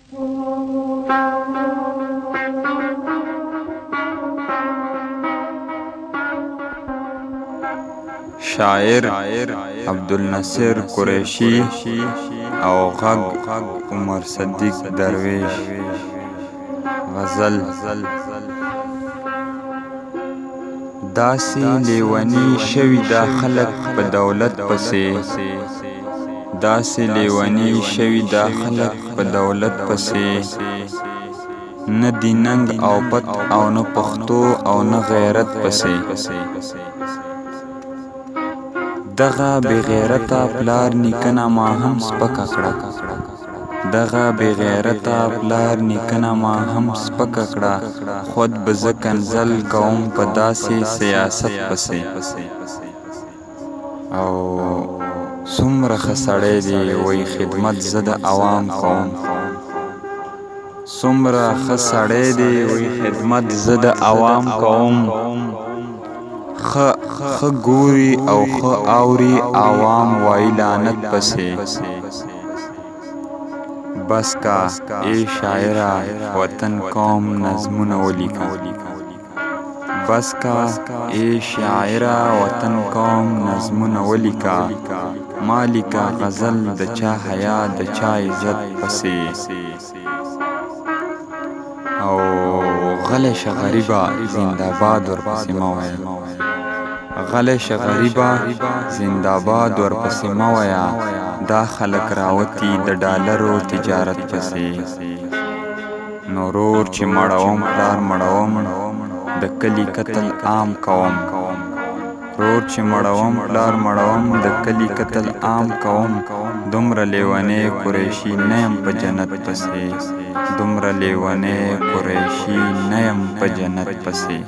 شاعر عبدلناصر قریشی او غږ عمر صدیق درویش. غزل داسې لیونی شوي دا خلک په دولت پسې، داسې لیونی شوي دا خلک په دولت پسې، نه دی ننګ او پت او نه پښتو او نه غیرت پسې. دغه بې غیرته پلار نیکنه ما هم سپکه کړه، دغه بې غیرته پلار نیکنه ما هم سپکه کړه، خود به زه کنځل کوم په داسې سیاست پسې. او څومره ښه سړی دی وایي خدمت زه د عوام کوم، څومره ښه سړی دی وایي خدمت زه د عوام کوم، ښه ګوري او ښه اوري عوام وایي لعنت پسې. بس کا ای شاعره وطن قوم نظمونه ولیکه، بس کا ای شاعره وطن قوم نظمونه ولیکه، ما لیکه غزل د چا حیا د چا عزت پسې. او غلی شه غریبه زنده‌باد ورپسې مه وایه، غلی شه غریبه زنده‌باد ورپسې مه وایه، دا خلک راوتي د ډالرو تجارت پسې. نورور چې مړوم پلار مړوم د کلي قتل عام کوم، رور چې مړوم پلار مړوم د کلي قتل عام کوم، دومره لیونی قریشي نه یم په جنت پسې، دومره لیونی قریشي نه یم په جنت پسې.